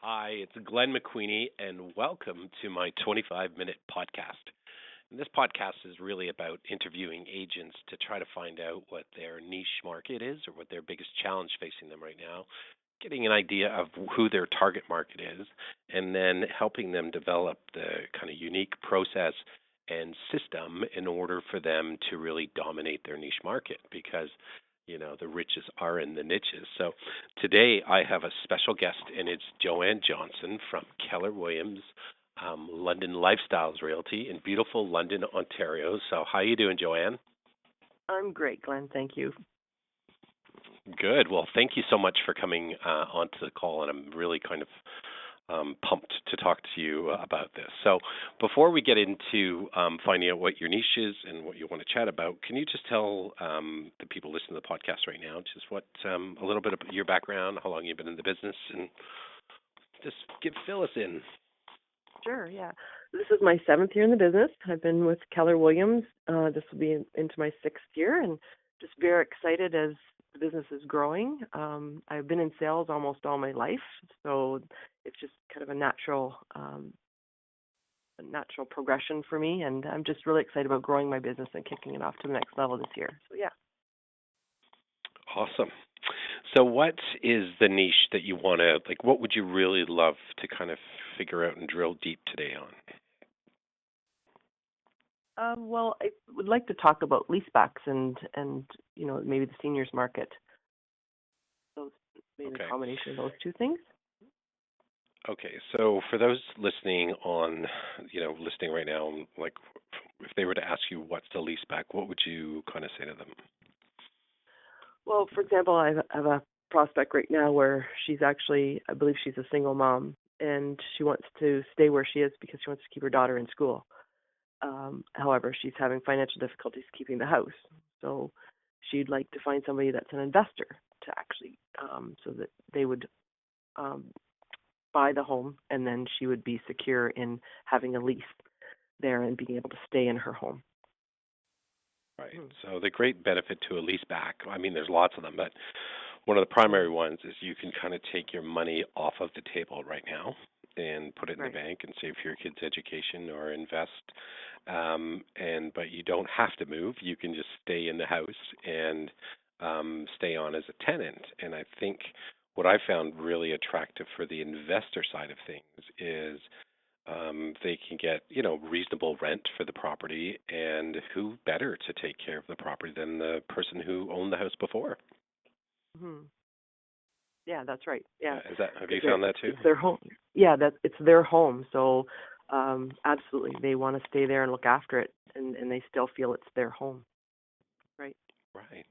Hi, it's Glenn McQueenie, and welcome to my 25-minute podcast. And this podcast is really about interviewing agents to try to find out what their niche market is or what their biggest challenge facing them right now, getting an idea of who their target market is, and then helping them develop the kind of unique process and system in order for them to really dominate their niche market because the riches are in the niches. So today I have a special guest, and it's Joanne Johnson from Keller Williams London Lifestyles Realty in beautiful London, Ontario. So how you doing, Joanne? I'm great, Glenn. Thank you. Good. Well, thank you so much for coming onto the call, and I'm really kind of pumped to talk to you about this. So, before we get into finding out what your niche is and what you want to chat about, can you just tell the people listening to the podcast right now just what a little bit of your background, how long you've been in the business, and just fill us in. Sure, yeah. This is my seventh year in the business. I've been with Keller Williams. This will be into my sixth year, and just very excited as the business is growing. I've been in sales almost all my life, so it's just kind of a natural progression for me, and I'm just really excited about growing my business and kicking it off to the next level this year. So, yeah. Awesome. So, what is the niche that you want to like? What would you really love to kind of figure out and drill deep today on? Well, I would like to talk about leasebacks and maybe the seniors market. Those maybe a Okay. combination of those two things. Okay, so for those listening on, listening right now, like if they were to ask you what's the lease back, what would you kind of say to them? Well, for example, I have a prospect right now where I believe she's a single mom, and she wants to stay where she is because she wants to keep her daughter in school. However, she's having financial difficulties keeping the house, so she'd like to find somebody that's an investor to actually, so that they would um, buy the home, and then she would be secure in having a lease there and being able to stay in her home. Right. Mm. So the great benefit to a lease back, I mean, there's lots of them, but one of the primary ones is you can kind of take your money off of the table right now and put it in the Right. bank and save for your kids' education or invest. But you don't have to move. You can just stay in the house and stay on as a tenant. And I think what I found really attractive for the investor side of things is they can get, reasonable rent for the property, and who better to take care of the property than the person who owned the house before? Hmm. Yeah, that's right. Yeah, Is that have you because found that too? it's their home. Yeah, that it's their home. So, absolutely, they want to stay there and look after it, and they still feel it's their home. Right. Right.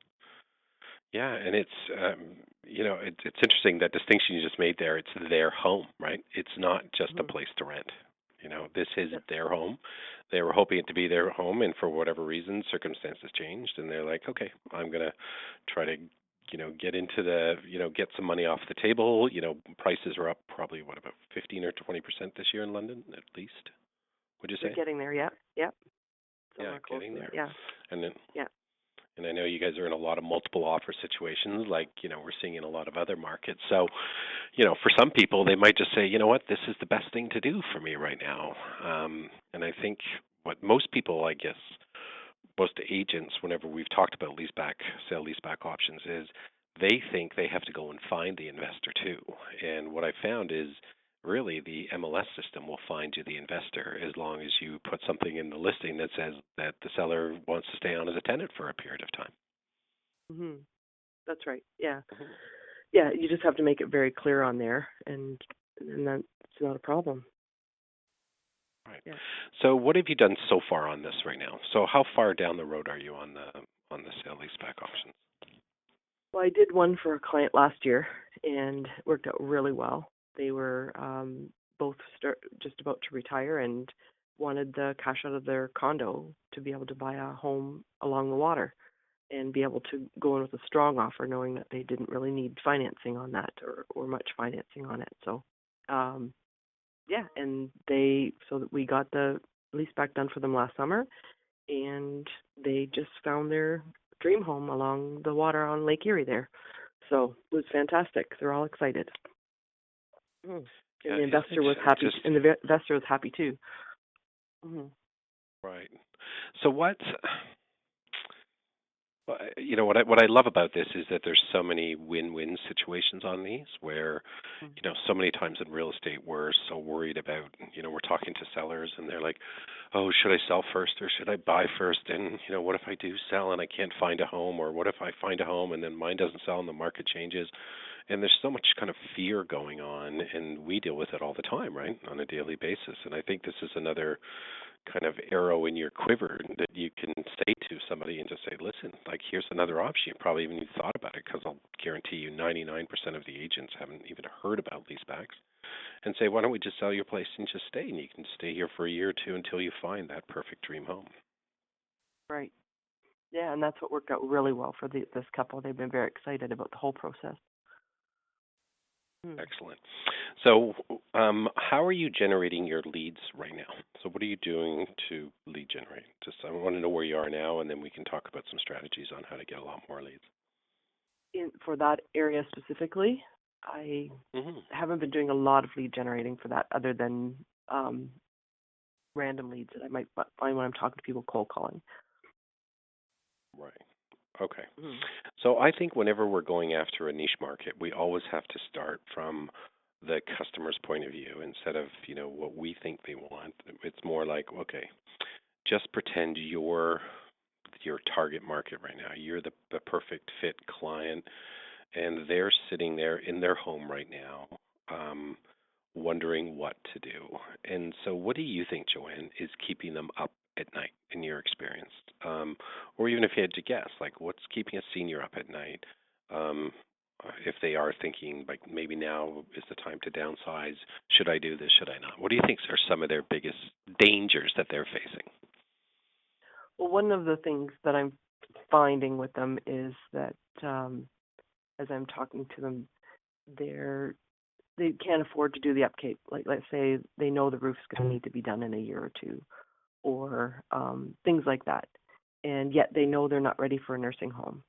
Yeah, and it's interesting that distinction you just made there. It's their home, right? It's not just a Hmm. place to rent. This is Yep. their home. They were hoping it to be their home, and for whatever reason, circumstances changed, and they're like, okay, I'm gonna try to, get into get some money off the table. Prices are up probably what about 15 or 20% this year in London, at least. Would you They're say? getting there. Yep. Yep. Yeah, Somewhere close getting to that. there. Yeah. And then Yeah. And I know you guys are in a lot of multiple offer situations, like, we're seeing in a lot of other markets. So, for some people, they might just say, you know what, this is the best thing to do for me right now. And I think what most people, I guess, most agents, whenever we've talked about sale leaseback options, is they think they have to go and find the investor too. And what I found is really the MLS system will find you the investor as long as you put something in the listing that says that the seller wants to stay on as a tenant for a period of time. Hmm. That's right. Yeah. Mhm. Yeah. You just have to make it very clear on there, and that's not a problem. Right. Yeah. So what have you done so far on this right now? So how far down the road are you on the sale leaseback options? Well, I did one for a client last year, and it worked out really well. They were both just about to retire and wanted the cash out of their condo to be able to buy a home along the water and be able to go in with a strong offer, knowing that they didn't really need financing on that or much financing on it. So, um, yeah, and so that we got the lease back done for them last summer, and they just found their dream home along the water on Lake Erie there. So it was fantastic. They're all excited. Mm. And Yeah, the isn't it investor was happy, just and the investor was happy too. Hmm. right? So what I love about this is that there's so many win-win situations on these where, so many times in real estate we're so worried about, we're talking to sellers and they're like, oh, should I sell first or should I buy first? And, what if I do sell and I can't find a home? Or what if I find a home and then mine doesn't sell and the market changes? And there's so much kind of fear going on, and we deal with it all the time, right, on a daily basis. And I think this is another kind of arrow in your quiver that you can say to somebody and just say, listen, like, here's another option. You probably even thought about it, because I'll guarantee you 99% of the agents haven't even heard about leasebacks, and say, why don't we just sell your place and just stay, and you can stay here for a year or two until you find that perfect dream home. Right. Yeah, and that's what worked out really well for this couple. They've been very excited about the whole process. Excellent. So how are you generating your leads right now? So what are you doing to lead generate? Just I want to know where you are now, and then we can talk about some strategies on how to get a lot more leads. For that area specifically, I haven't been doing a lot of lead generating for that, other than random leads that I might find when I'm talking to people cold calling. Right. Okay. So I think whenever we're going after a niche market, we always have to start from the customer's point of view instead of, what we think they want. It's more like, okay, just pretend you're your target market right now. You're the perfect fit client, and they're sitting there in their home right now, wondering what to do. And so what do you think, Joanne, is keeping them up at night in your experience? Or even if you had to guess, like, what's keeping a senior up at night? If they are thinking, like, maybe now is the time to downsize, should I do this, should I not? What do you think are some of their biggest dangers that they're facing? Well, one of the things that I'm finding with them is that as I'm talking to them, they can't afford to do the upkeep. Like, let's say they know the roof's going to need to be done in a year or two, or things like that. And yet they know they're not ready for a nursing home,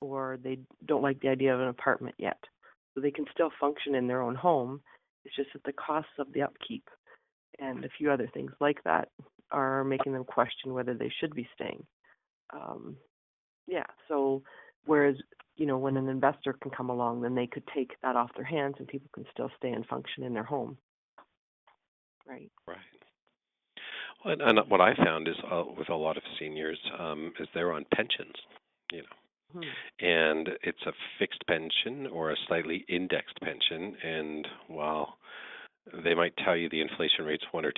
or they don't like the idea of an apartment yet. So they can still function in their own home. It's just that the costs of the upkeep and a few other things like that are making them question whether they should be staying. So whereas, when an investor can come along, then they could take that off their hands and people can still stay and function in their home. Right. Right. Well, and what I found is with a lot of seniors is they're on pensions, and it's a fixed pension or a slightly indexed pension. And while they might tell you the inflation rate's 1 or 2%,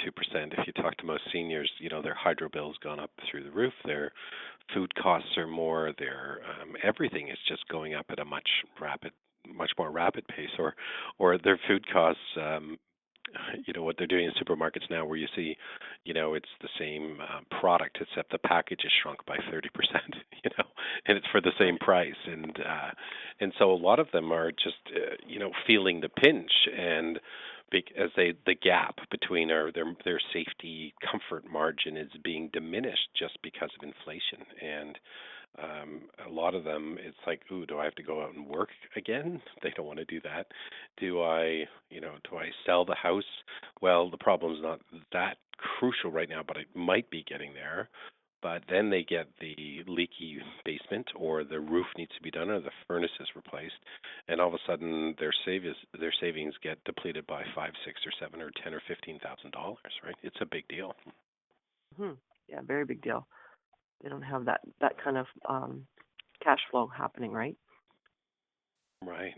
if you talk to most seniors, their hydro bill's gone up through the roof. Their food costs are more. Their everything is just going up at a much more rapid pace. Or their food costs. What they're doing in supermarkets now, where you see, it's the same product except the package is shrunk by 30%, and it's for the same price, and so a lot of them are just, feeling the pinch, and as the gap between their safety comfort margin is being diminished just because of inflation. And a lot of them, it's like, ooh, do I have to go out and work again? They don't want to do that. Do I sell the house? Well, the problem's not that crucial right now, but it might be getting there. But then they get the leaky basement, or the roof needs to be done, or the furnace is replaced, and all of a sudden their savings get depleted by $5, $6, or $7, or $10, or $15,000. Right? It's a big deal. Yeah, very big deal. They don't have that kind of cash flow happening, right? Right.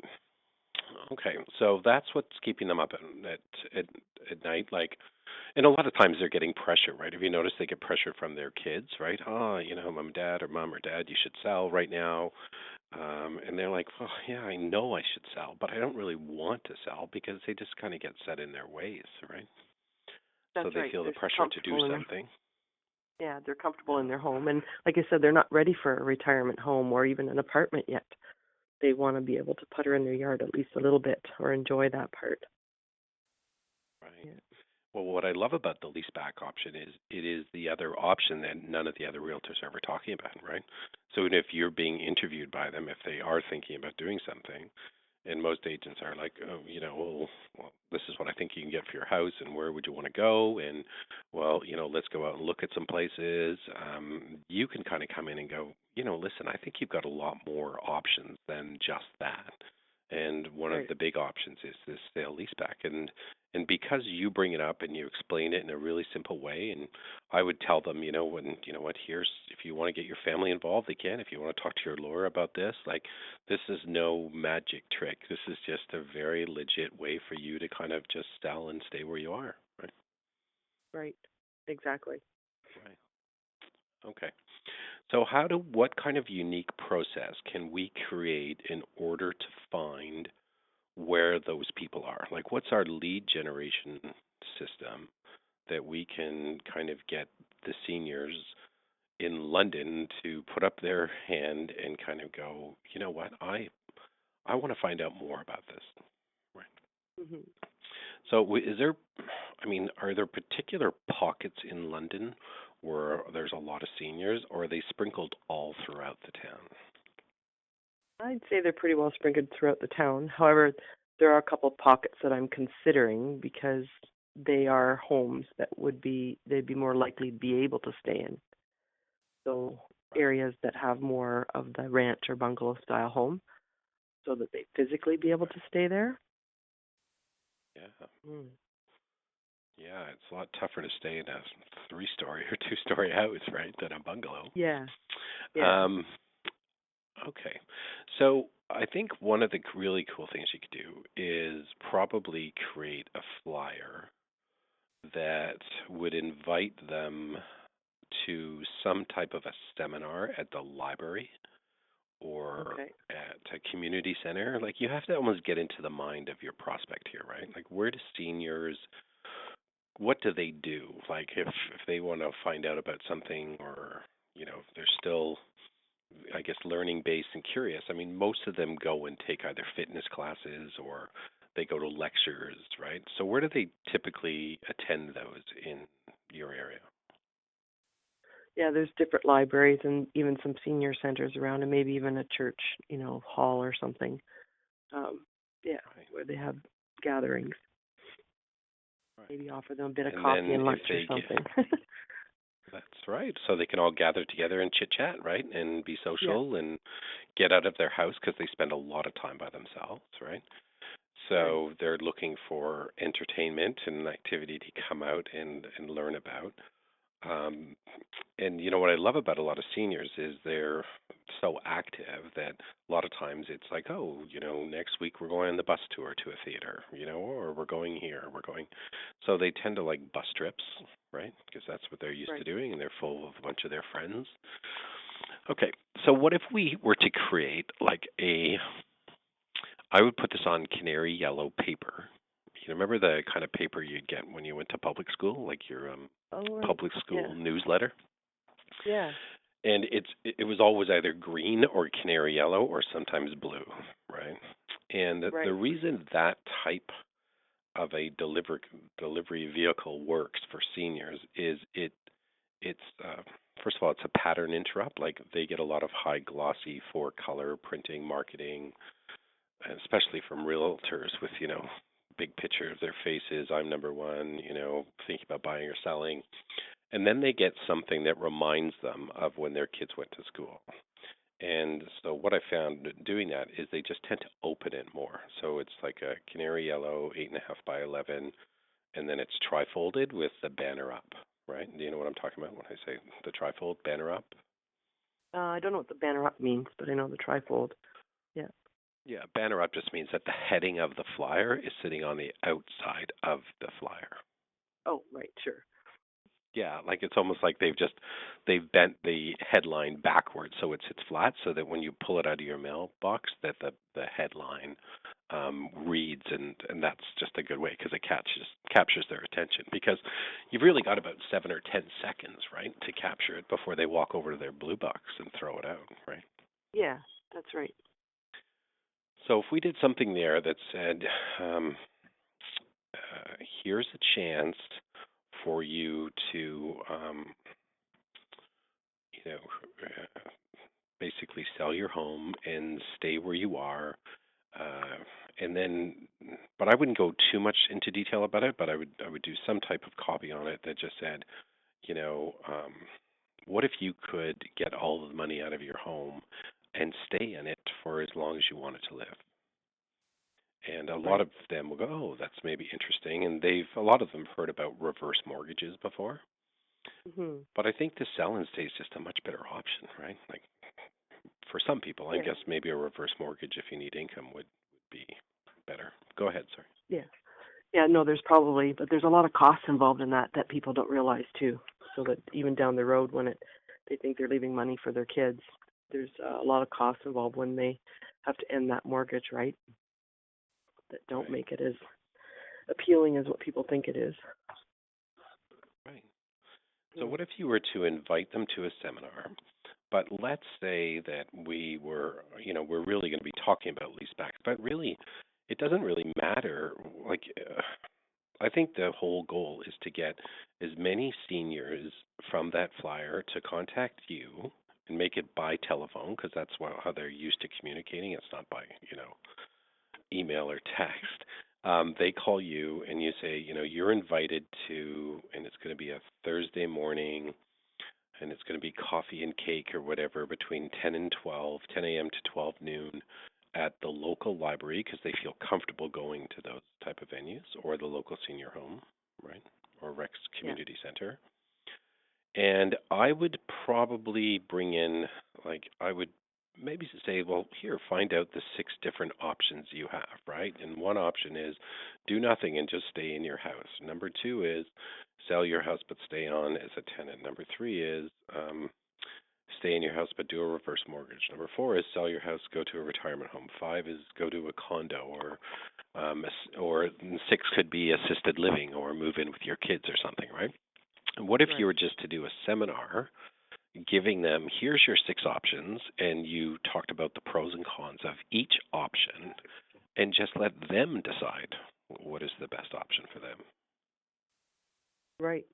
Okay, so that's what's keeping them up at night. Like, and a lot of times they're getting pressure, right? Have you noticed they get pressure from their kids, right? Oh, mom or dad, you should sell right now. And they're like, well, yeah, I know I should sell, but I don't really want to sell, because they just kind of get set in their ways, right? That's so they right. feel the They're pressure to do something. Yeah, they're comfortable in their home. And like I said, they're not ready for a retirement home or even an apartment yet. They want to be able to putter in their yard at least a little bit, or enjoy that part. Right. Yeah. Well, what I love about the leaseback option is it is the other option that none of the other realtors are ever talking about, right? So even if you're being interviewed by them, if they are thinking about doing something, And most agents are like, oh, well, this is what I think you can get for your house, and where would you want to go? And, well, let's go out and look at some places. You can kind of come in and go, listen, I think you've got a lot more options than just that. And one of Right. the big options is this sale leaseback. And because you bring it up and you explain it in a really simple way, and I would tell them, what, here's, if you want to get your family involved, they can. If you want to talk to your lawyer about this, like, this is no magic trick. This is just a very legit way for you to kind of just sell and stay where you are, right? Right. Exactly. Right. Okay. So what kind of unique process can we create in order to find where those people are? Like, what's our lead generation system that we can kind of get the seniors in London to put up their hand and kind of go, you know what, I want to find out more about this. Right. Hmm. So is there, I mean, are there particular pockets in London where there's a lot of seniors, or are they sprinkled all throughout the town? I'd say they're pretty well sprinkled throughout the town. However, there are a couple pockets that I'm considering because they are homes that they'd be more likely to be able to stay in. So Right. areas that have more of the ranch or bungalow style home so that they physically be able to stay there. Yeah. Mm. Yeah, it's a lot tougher to stay in a three-story or two-story house, right, than a bungalow. Yeah, yeah. Um, okay. So I think one of the really cool things you could do is probably create a flyer that would invite them to some type of a seminar at the library or Okay. at a community center. Like, you have to almost get into the mind of your prospect here, right? Like, where do seniors, what do they do? Like, if they want to find out about something, or if they're still, I guess, learning based and curious. I mean, most of them go and take either fitness classes or they go to lectures, right? So where do they typically attend those in your area? Yeah, there's different libraries and even some senior centers around, and maybe even a church, hall or something. Um, yeah, Right. where they have gatherings. Right. Maybe offer them a bit of And coffee then and if lunch or they get, something. that's right. So they can all gather together and chit chat, right? And be Yeah, social and get out of their house because they spend a lot of time by themselves, right? right. So they're looking for entertainment and activity to come out and learn about. Um, and what I love about a lot of seniors is they're so active that a lot of times it's like, oh, next week we're going on the bus tour to a theater, or we're going here, we're going. So they tend to like bus trips, right? Because that's what they're used to Right. doing, and they're full of a bunch of their friends. Okay, so what if we were to create like I would put this on canary yellow paper. You remember the kind of paper you'd get when you went to public school, like your Oh, right. public Yeah. school newsletter? Yeah. And it was always either green or canary yellow or sometimes blue, right? And the Right. reason that type of a delivery vehicle works for seniors is it's first of all, it's a pattern interrupt. Like, they get a lot of high glossy four color printing marketing, especially from realtors with big picture of their faces. I'm number one. Thinking about buying or selling. And then they get something that reminds them of when their kids went to school. And so what I found doing that is they just tend to open it more. So it's like a canary yellow, 8.5 by 11, and then it's trifolded with the banner up, right? Do you know what I'm talking about when I say the trifold banner up? I don't know what the banner up means, but I know the trifold. Yeah. Yeah, banner up just means that the heading of the flyer is sitting on the outside of the flyer. Oh, right. Sure. Yeah, like it's almost like they've bent the headline backwards so it sits flat, so that when you pull it out of your mailbox, that the headline reads, and that's just a good way because it captures their attention, because you've really got about 7 or 10 seconds, right, to capture it before they walk over to their blue box and throw it out, right? Yeah, that's right. So if we did something there that said, um, here's a chance for you to you know, basically sell your home and stay where you are. And then, but I wouldn't go too much into detail about it. But I would do some type of copy on it that just said, you know, what if you could get all of the money out of your home and stay in it for as long as you wanted to live? And a lot Right. of them will go, oh, that's maybe interesting. And a lot of them heard about reverse mortgages before. Mhm. But I think the sell and stay is just a much better option, right? Like for some people, I Yeah. guess maybe a reverse mortgage if you need income would be better. Go ahead, sorry. Yeah. Yeah, no, but there's a lot of costs involved in that people don't realize too. So that even down the road when they think they're leaving money for their kids, there's a lot of costs involved when they have to end that mortgage, right? That don't Right, make it as appealing as what people think it is. right. So Hmm. what if you were to invite them to a seminar, but let's say that we're really going to be talking about leasebacks, but really, it doesn't really matter. Like, I think the whole goal is to get as many seniors from that flyer to contact you and make it by telephone because that's how they're used to communicating. It's not by, email or text. They call you and you say, you're invited to, and it's going to be a Thursday morning, and it's going to be coffee and cake or whatever between 10 and 12, 10 a.m. to 12 noon at the local library because they feel comfortable going to those type of venues or the local senior home, right, or Rex Yeah. Community Center. And I would probably bring in, I would maybe say, well, here, find out the 6 different options you have, right? And one option is do nothing and just stay in your house. Number 2 is sell your house but stay on as a tenant. Number 3 is stay in your house but do a reverse mortgage. Number 4 is sell your house, go to a retirement home. 5 is go to a condo, or 6 could be assisted living or move in with your kids or something, right? And what if you Right. were just to do a seminar giving them, here's your 6 options, and you talked about the pros and cons of each option, and just let them decide what is the best option for them. Right.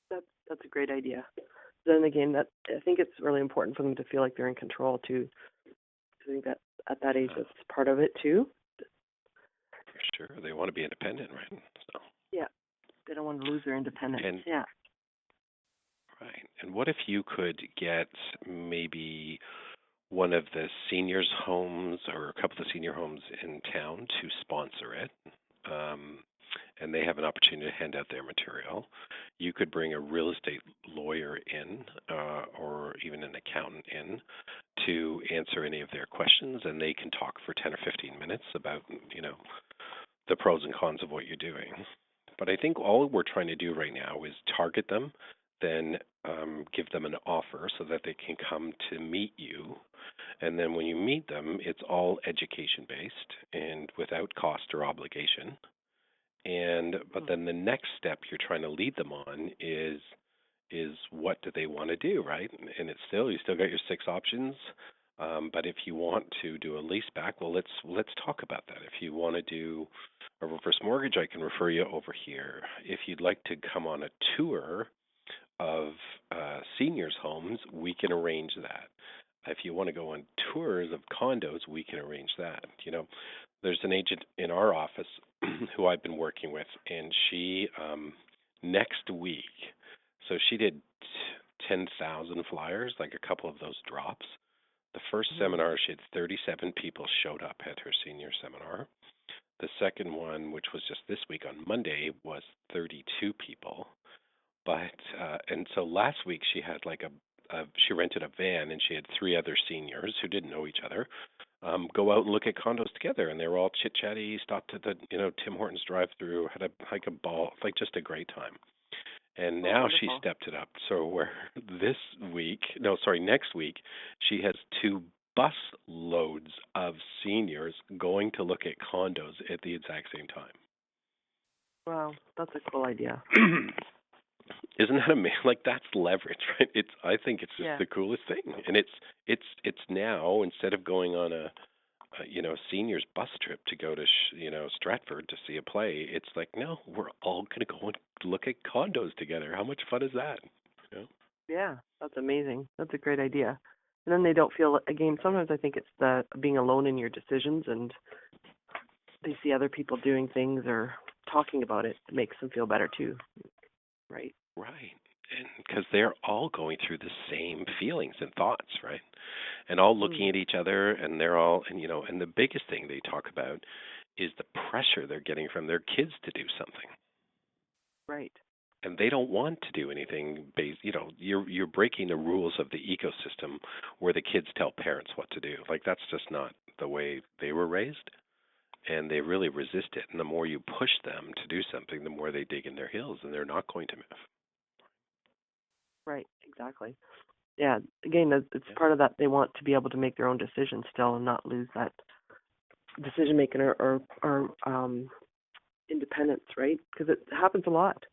That's a great idea. Then again, that I think it's really important for them to feel like they're in control too. I think that at that age, Yeah, that's part of it too. for sure. They want to be independent, right? So, Yeah, they don't want to lose their independence. and Yeah. right. And what if you could get maybe one of the seniors' homes or a couple of senior homes in town to sponsor it? Um, and they have an opportunity to hand out their material. You could bring a real estate lawyer in, or even an accountant in, to answer any of their questions, and they can talk for 10 or 15 minutes about, the pros and cons of what you're doing. But I think all we're trying to do right now is target them, then give them an offer so that they can come to meet you. And then when you meet them, it's all education based and without cost or obligation. And but Hmm. then the next step you're trying to lead them on is what do they want to do, right? And it's still you still got your 6 options. But if you want to do a lease back, well, let's talk about that. If you want to do a reverse mortgage, I can refer you over here. If you'd like to come on a tour of seniors' homes, we can arrange that. If you want to go on tours of condos, we can arrange that. There's an agent in our office who I've been working with, and she next week, so she did 10,000 flyers, like a couple of those drops. The first Hmm. seminar, she had 37 people showed up at her senior seminar. The second one, which was just this week on Monday, was 32 people. But and so last week she had she rented a van and she had 3 other seniors who didn't know each other go out and look at condos together, and they were all chit chatty. Stopped at the Tim Hortons drive through, had a hike a ball, like just a great time. And Oh, now she wonderful. stepped it up. So where next week, she has 2 bus loads of seniors going to look at condos at the exact same Wow, that's a cool idea. time. Isn't that amazing? Like that's leverage, right? I think it's just Yeah. the coolest thing, and it's now instead of going on a seniors bus trip to go to Stratford to see a play, it's like no, we're all gonna go and look at condos together. How much fun is that? You know? Yeah, that's amazing. That's a great idea. And then they don't feel, again, sometimes I think it's the being alone in your decisions, and they see other people doing things or talking about it. It makes them feel better too, right? Right. And because they're all going through the same feelings and thoughts, right? And all looking Mm, at each other, and they're all, and and the biggest thing they talk about is the pressure they're getting from their kids to do something. right. And they don't want to do anything based, you're breaking the rules of the ecosystem where the kids tell parents what to do. Like that's just not the way they were raised, and they really resist it. And the more you push them to do something, the more they dig in their heels, and they're not going to move. Right, exactly. Yeah, again, it's Yeah. part of that. They want to be able to make their own decisions still and not lose that decision making or independence, right? Because it happens a lot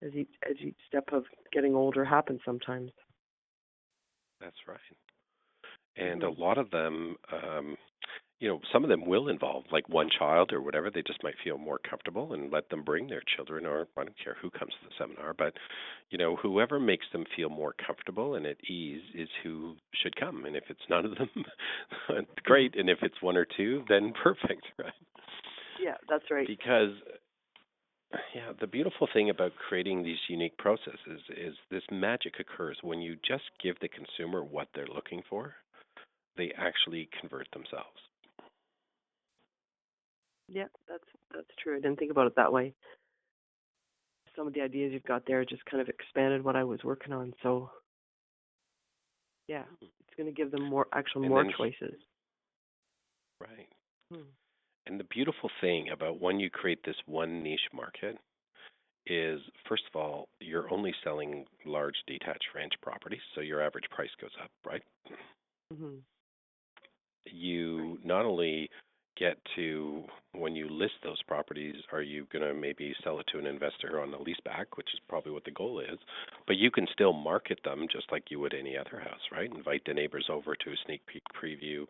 as each step of getting older happens sometimes. That's right. And a Mhm. lot of them, some of them will involve like one child or whatever. They just might feel more comfortable and let them bring their children, or I don't care who comes to the seminar, but whoever makes them feel more comfortable and at ease is who should come. And if it's none of them, Mhm. great. And if it's one or two, then perfect, right? Yeah, that's right. Because yeah, the beautiful thing about creating these unique processes is this magic occurs when you just give the consumer what they're looking for. They actually convert themselves. Yeah, that's true. I didn't think about it that way. Some of the ideas you've got there just kind of expanded what I was working on. So yeah, it's going to give them And more then, choices. right. Hmm. And the beautiful thing about when you create this one niche market is, first of all, you're only selling large detached ranch properties, so your average price goes up, right? Mhm. Right. You not only get to, when you list those properties, are you going to maybe sell it to an investor on the leaseback, which is probably what the goal is, but you can still market them just like you would any other house, right? Invite the neighbors over to a sneak peek preview,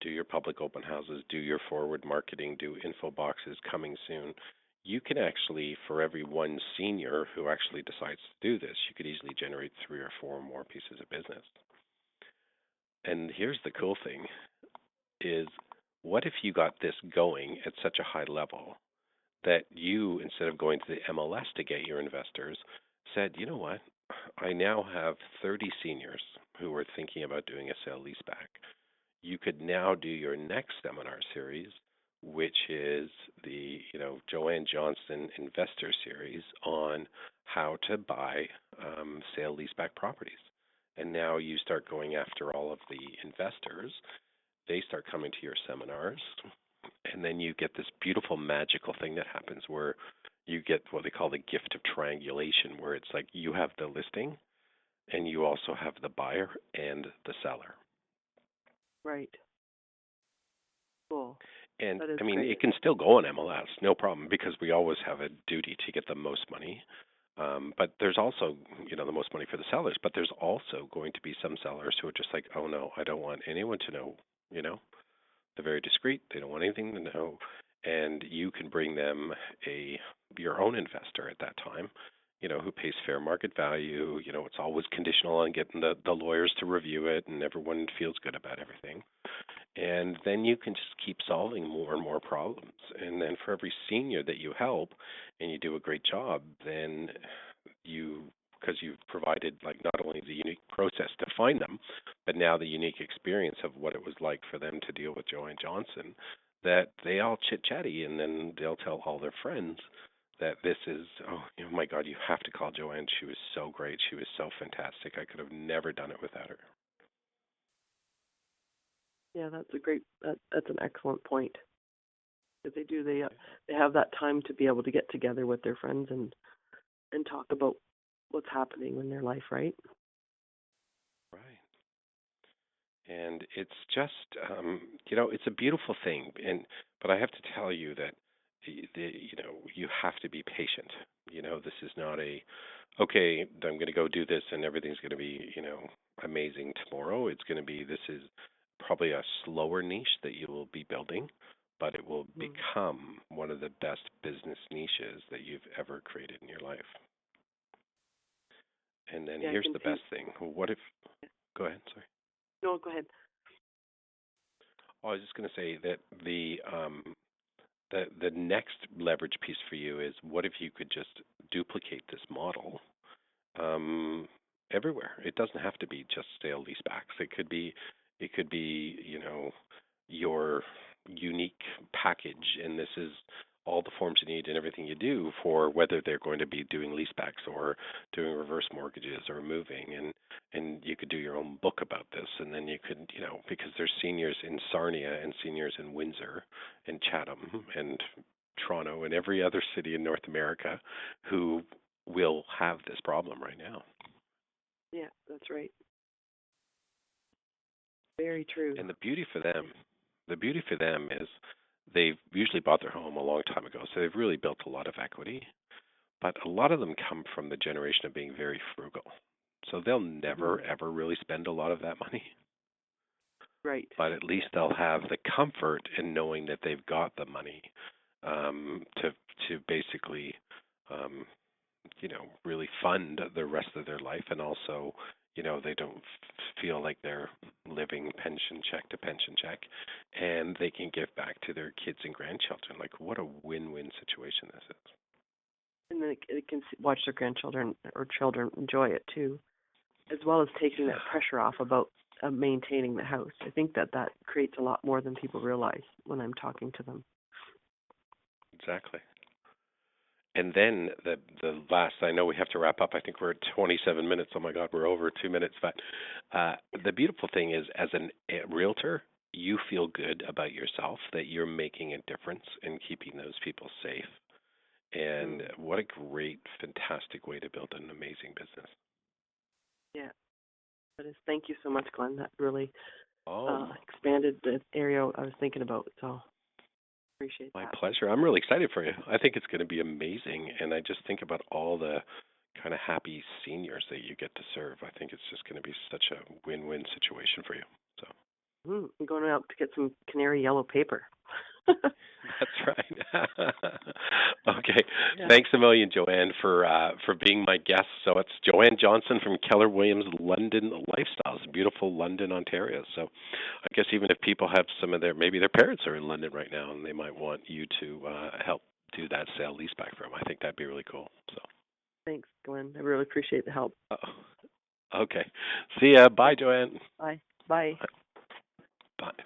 do your public open houses, do your forward marketing, do info boxes coming soon. You can actually, for every one senior who actually decides to do this, you could easily generate 3 or 4 more pieces of business. And here's the cool thing is, what if you got this going at such a high level that you, instead of going to the MLS to get your investors, said, you know what, I now have 30 seniors who are thinking about doing a sale leaseback. You could now do your next seminar series, which is the Joanne Johnson Investor Series on how to buy sale leaseback properties. And now you start going after all of the investors. They start coming to your seminars, and then you get this beautiful magical thing that happens where you get what they call the gift of triangulation, where it's like you have the listing and you also have the buyer and the seller. Right. Cool. And That is I mean, great. it can still go on MLS, no problem, because we always have a duty to get the most money. But there's also, the most money for the sellers. But there's also going to be some sellers who are just like, oh no, I don't want anyone to know. They're very discreet. They don't want anything to know, and you can bring them your own investor at that time. Who pays fair market value. It's always conditional on getting the lawyers to review it, and everyone feels good about everything. And then you can just keep solving more and more problems. And then for every senior that you help and you do a great job, then because you've provided like not only the unique process to find them, but now the unique experience of what it was like for them to deal with Joanne Johnson, that they all chit chatty, and then they'll tell all their friends that this is, oh, my God, you have to call Joanne. She was so great. She was so fantastic. I could have never done it without her. Yeah, that's an excellent point. Because they have that time to be able to get together with their friends and talk about what's happening in their life, right? Right. And it's just, it's a beautiful thing. But I have to tell you that you have to be patient. This is not okay, I'm going to go do this and everything's going to be, amazing tomorrow. It's going to be, this is probably a slower niche that you will be building, but it will Mhm. become one of the best business niches that you've ever created in your life. And then Yeah, I here's can the see. best thing. What if, go ahead, sorry. No, go ahead. Oh, I was just going to say that the next leverage piece for you is what if you could just duplicate this model um, everywhere? It doesn't have to be just sale leasebacks. It could be your unique package, and this is all the forms you need and everything you do for whether they're going to be doing leasebacks or doing reverse mortgages or moving, and you could do your own book about this, and then you could, because there's seniors in Sarnia and seniors in Windsor and Chatham and Toronto and every other city in North America who will have this problem right now. Yeah, that's right. Very true. And the beauty for them is they've usually bought their home a long time ago, so they've really built a lot of equity. But a lot of them come from the generation of being very frugal. So they'll never, ever really spend a lot of that money. Right. But at least they'll have the comfort in knowing that they've got the money to basically, um, really fund the rest of their life, and also, they don't feel like they're living pension check to pension check, and they can give back to their kids and grandchildren. Like, what a win-win situation this is. And then they can watch their grandchildren or children enjoy it too, as well as taking that pressure off about maintaining the house. I think that creates a lot more than people realize when I'm talking to them. Exactly. And then the last, I know we have to wrap up. I think we're at 27 minutes. Oh my God, we're over 2 minutes. But the beautiful thing is, as a realtor, you feel good about yourself that you're making a difference in keeping those people safe. And what a great, fantastic way to build an amazing business. Yeah. That is, thank you so much, Glenn. That really expanded the area I was thinking about. So appreciate that. My pleasure. I'm really excited for you. I think it's going to be amazing. And I just think about all the kind of happy seniors that you get to serve. I think it's just going to be such a win-win situation for you. So I'm going out to get some canary yellow paper. That's right. Okay. Yeah. Thanks a million, Joanne, for being my guest. So it's Joanne Johnson from Keller Williams London Lifestyles, beautiful London, Ontario. So I guess even if people have maybe their parents are in London right now and they might want you to help do that sale leaseback for them, I think that'd be really cool. So thanks, Glenn. I really appreciate the help. Okay. See ya. Bye, Joanne. Bye. Bye. Bye.